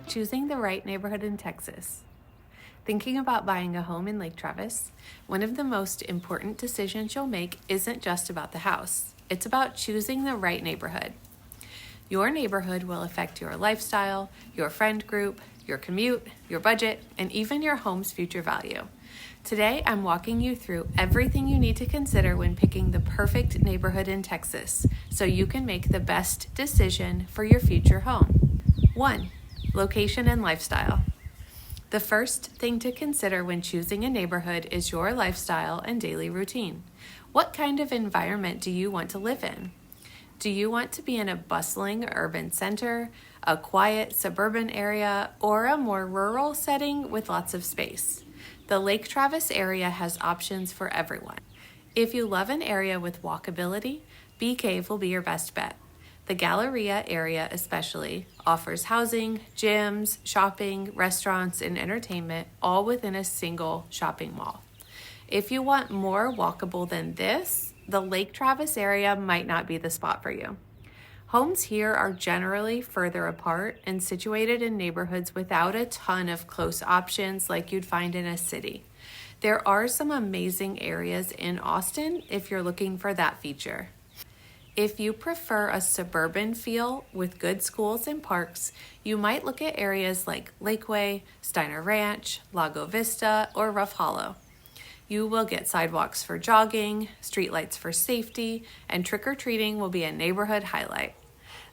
Choosing the right neighborhood in Texas. Thinking about buying a home in Lake Travis, one of the most important decisions you'll make isn't just about the house. It's about choosing the right neighborhood. Your neighborhood will affect your lifestyle, your friend group, your commute, your budget, and even your home's future value. Today, I'm walking you through everything you need to consider when picking the perfect neighborhood in Texas so you can make the best decision for your future home. 1. Location and lifestyle. The first thing to consider when choosing a neighborhood is your lifestyle and daily routine. What kind of environment do you want to live in? Do you want to be in a bustling urban center, a quiet suburban area, or a more rural setting with lots of space? The Lake Travis area has options for everyone. If you love an area with walkability, Bee Cave will be your best bet. The Galleria area especially offers housing, gyms, shopping, restaurants, and entertainment all within a single shopping mall. If you want more walkable than this, the Lake Travis area might not be the spot for you. Homes here are generally further apart and situated in neighborhoods without a ton of close options like you'd find in a city. There are some amazing areas in Austin if you're looking for that feature. If you prefer a suburban feel with good schools and parks, you might look at areas like Lakeway, Steiner Ranch, Lago Vista, or Rough Hollow. You will get sidewalks for jogging, streetlights for safety, and trick-or-treating will be a neighborhood highlight.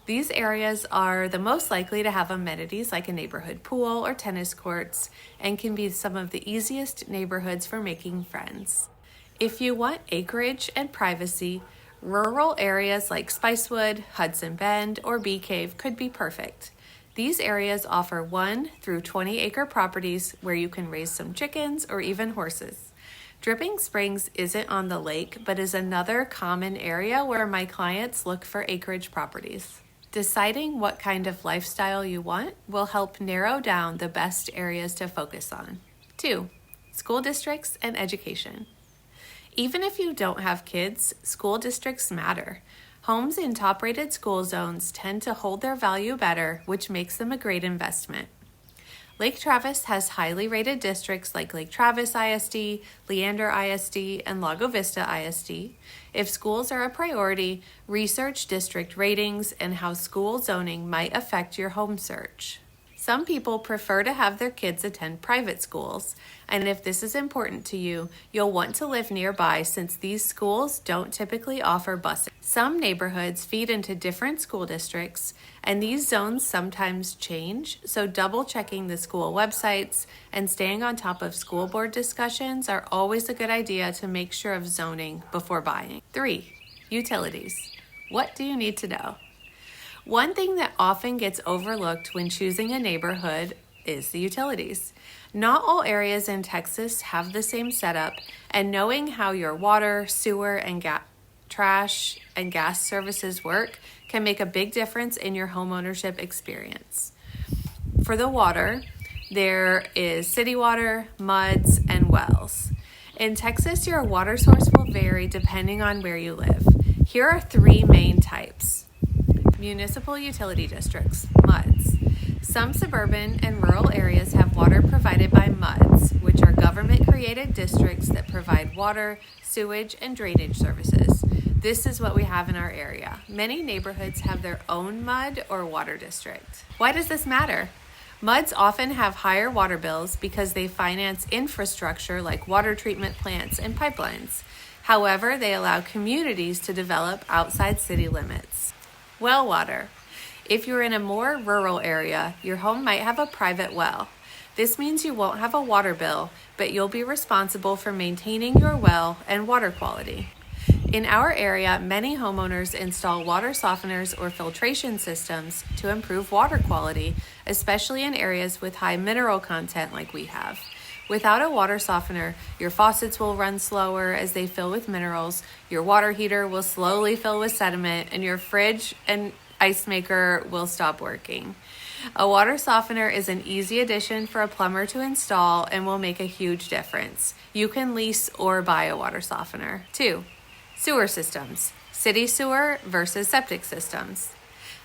These areas are the most likely to have amenities like a neighborhood pool or tennis courts and can be some of the easiest neighborhoods for making friends. If you want acreage and privacy, rural areas like Spicewood, Hudson Bend, or Bee Cave could be perfect. These areas offer 1 through 20 acre properties where you can raise some chickens or even horses. Dripping Springs isn't on the lake, but is another common area where my clients look for acreage properties. Deciding what kind of lifestyle you want will help narrow down the best areas to focus on. 2. School districts and education. Even if you don't have kids, school districts matter. Homes in top-rated school zones tend to hold their value better, which makes them a great investment. Lake Travis has highly rated districts like Lake Travis ISD, Leander ISD, and Lago Vista ISD. If schools are a priority, research district ratings and how school zoning might affect your home search. Some people prefer to have their kids attend private schools, and if this is important to you, you'll want to live nearby since these schools don't typically offer buses. Some neighborhoods feed into different school districts, and these zones sometimes change, so double-checking the school websites and staying on top of school board discussions are always a good idea to make sure of zoning before buying. 3. Utilities. What do you need to know? One thing that often gets overlooked when choosing a neighborhood is the utilities. Not all areas in Texas have the same setup, and knowing how your water, sewer, and trash and gas services work can make a big difference in your homeownership experience. For the water, there is city water, muds, and wells. In Texas, your water source will vary depending on where you live. Here are 3 main types. Municipal utility districts, MUDs. Some suburban and rural areas have water provided by MUDs, which are government-created districts that provide water, sewage, and drainage services. This is what we have in our area. Many neighborhoods have their own MUD or water district. Why does this matter? MUDs often have higher water bills because they finance infrastructure like water treatment plants and pipelines. However, they allow communities to develop outside city limits. Well water. If you're in a more rural area, your home might have a private well. This means you won't have a water bill, but you'll be responsible for maintaining your well and water quality. In our area, many homeowners install water softeners or filtration systems to improve water quality, especially in areas with high mineral content like we have. Without a water softener, your faucets will run slower as they fill with minerals, your water heater will slowly fill with sediment, and your fridge and ice maker will stop working. A water softener is an easy addition for a plumber to install and will make a huge difference. You can lease or buy a water softener. 2. Sewer systems. City sewer versus septic systems.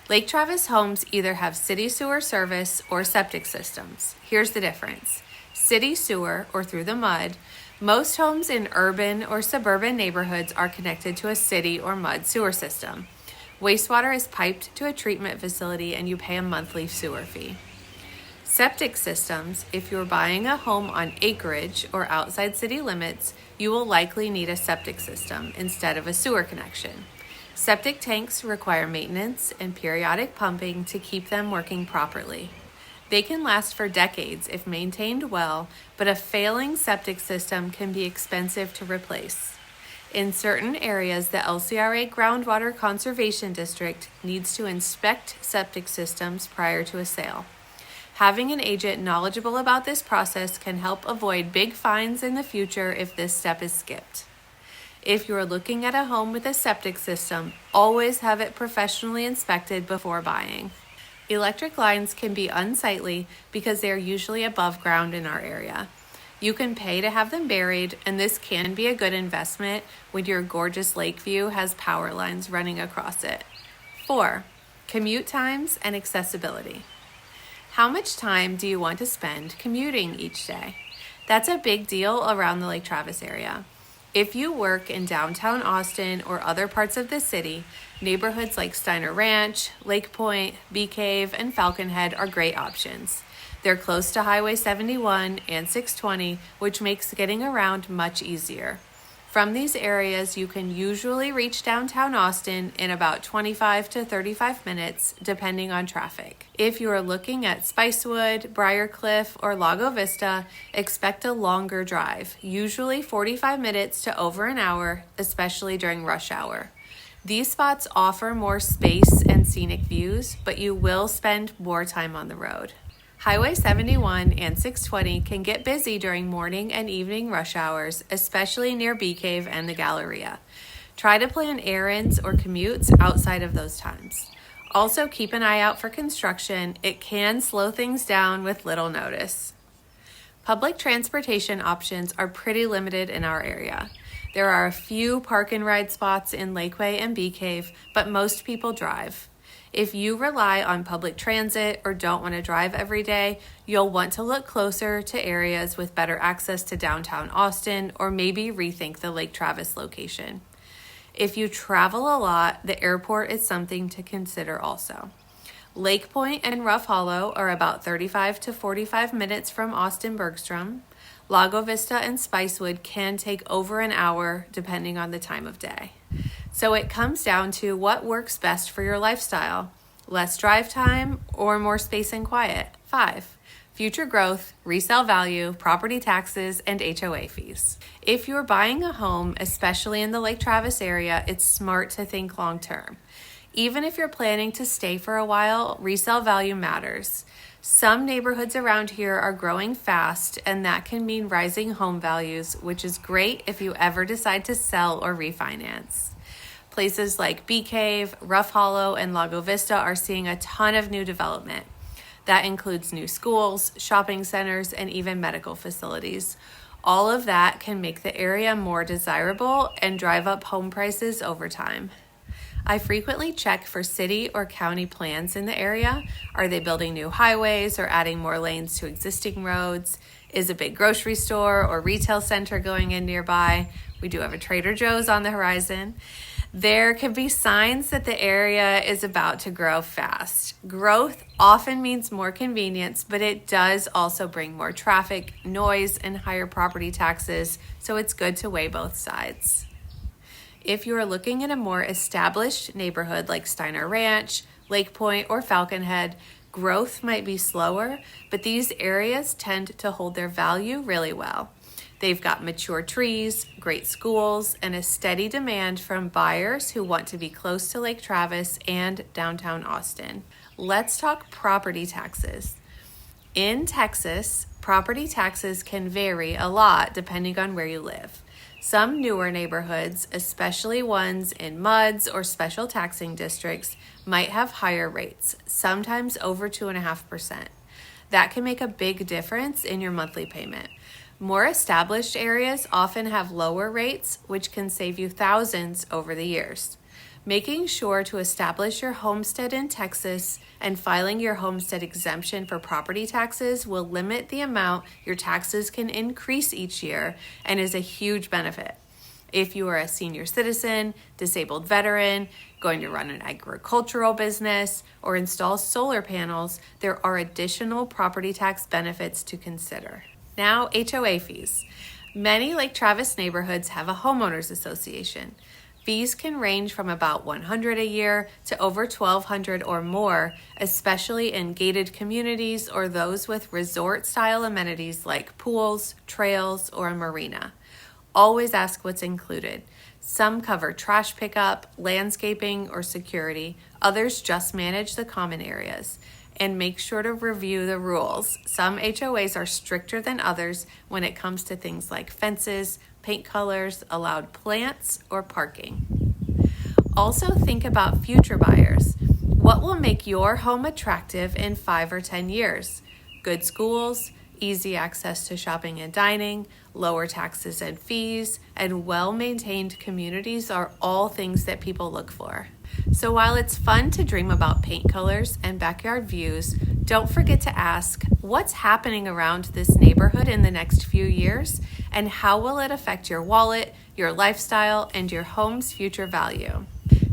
Lake Travis homes either have city sewer service or septic systems. Here's the difference. City sewer, or through the mud, most homes in urban or suburban neighborhoods are connected to a city or mud sewer system. Wastewater is piped to a treatment facility and you pay a monthly sewer fee. Septic systems, if you're buying a home on acreage or outside city limits, you will likely need a septic system instead of a sewer connection. Septic tanks require maintenance and periodic pumping to keep them working properly. They can last for decades if maintained well, but a failing septic system can be expensive to replace. In certain areas, the LCRA Groundwater Conservation District needs to inspect septic systems prior to a sale. Having an agent knowledgeable about this process can help avoid big fines in the future if this step is skipped. If you are looking at a home with a septic system, always have it professionally inspected before buying. Electric lines can be unsightly because they are usually above ground in our area. You can pay to have them buried, and this can be a good investment when your gorgeous lake view has power lines running across it. 4. Commute times and accessibility. How much time do you want to spend commuting each day? That's a big deal around the Lake Travis area. If you work in downtown Austin or other parts of the city, neighborhoods like Steiner Ranch, Lake Point, Bee Cave, and Falcon Head are great options. They're close to Highway 71 and 620, which makes getting around much easier. From these areas, you can usually reach downtown Austin in about 25 to 35 minutes, depending on traffic. If you are looking at Spicewood, Briarcliff, or Lago Vista, expect a longer drive, usually 45 minutes to over an hour, especially during rush hour. These spots offer more space and scenic views, but you will spend more time on the road. Highway 71 and 620 can get busy during morning and evening rush hours, especially near Bee Cave and the Galleria. Try to plan errands or commutes outside of those times. Also, keep an eye out for construction. It can slow things down with little notice. Public transportation options are pretty limited in our area. There are a few park and ride spots in Lakeway and Bee Cave, but most people drive. If you rely on public transit or don't want to drive every day, you'll want to look closer to areas with better access to downtown Austin or maybe rethink the Lake Travis location. If you travel a lot, the airport is something to consider also. Lake Point and Rough Hollow are about 35 to 45 minutes from Austin Bergstrom. Lago Vista and Spicewood can take over an hour depending on the time of day. So it comes down to what works best for your lifestyle: less drive time or more space and quiet. 5. Future growth, resale value, property taxes, and HOA fees. If you're buying a home, especially in the Lake Travis area, it's smart to think long term. Even if you're planning to stay for a while, resale value matters. Some neighborhoods around here are growing fast, and that can mean rising home values, which is great if you ever decide to sell or refinance. Places like Bee Cave, Rough Hollow, and Lago Vista are seeing a ton of new development. That includes new schools, shopping centers, and even medical facilities. All of that can make the area more desirable and drive up home prices over time. I frequently check for city or county plans in the area. Are they building new highways or adding more lanes to existing roads? Is a big grocery store or retail center going in nearby? We do have a Trader Joe's on the horizon. There can be signs that the area is about to grow fast. Growth often means more convenience, but it does also bring more traffic, noise, and higher property taxes, so it's good to weigh both sides. If you are looking at a more established neighborhood like Steiner Ranch, Lake Point, or Falcon Head, growth might be slower, but these areas tend to hold their value really well. They've got mature trees, great schools, and a steady demand from buyers who want to be close to Lake Travis and downtown Austin. Let's talk property taxes. In Texas, property taxes can vary a lot depending on where you live. Some newer neighborhoods, especially ones in MUDs or special taxing districts, might have higher rates, sometimes over 2.5%. That can make a big difference in your monthly payment. More established areas often have lower rates, which can save you thousands over the years. Making sure to establish your homestead in Texas and filing your homestead exemption for property taxes will limit the amount your taxes can increase each year and is a huge benefit. If you are a senior citizen, disabled veteran, going to run an agricultural business, or install solar panels, there are additional property tax benefits to consider. Now, HOA fees. Many Lake Travis neighborhoods have a homeowners association. Fees can range from about $100 a year to over $1,200 or more, especially in gated communities or those with resort-style amenities like pools, trails, or a marina. Always ask what's included. Some cover trash pickup, landscaping, or security. Others just manage the common areas. And make sure to review the rules. Some HOAs are stricter than others when it comes to things like fences, paint colors, allowed plants, or parking. Also think about future buyers. What will make your home attractive in 5 or 10 years? Good schools, easy access to shopping and dining, lower taxes and fees, and well-maintained communities are all things that people look for. So while it's fun to dream about paint colors and backyard views, don't forget to ask, what's happening around this neighborhood in the next few years, and how will it affect your wallet, your lifestyle, and your home's future value?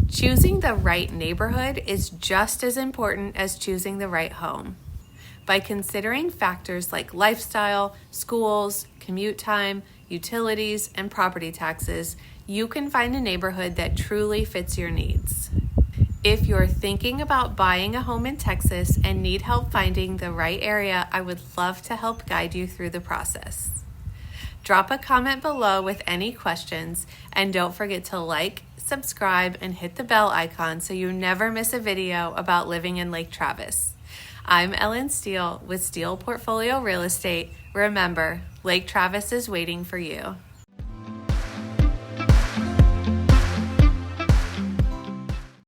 Choosing the right neighborhood is just as important as choosing the right home. By considering factors like lifestyle, schools, commute time, utilities, and property taxes, you can find a neighborhood that truly fits your needs. If you're thinking about buying a home in Texas and need help finding the right area, I would love to help guide you through the process. Drop a comment below with any questions, and don't forget to like, subscribe, and hit the bell icon so you never miss a video about living in Lake Travis. I'm Ellen Steele with Steele Portfolio Real Estate. Remember, Lake Travis is waiting for you.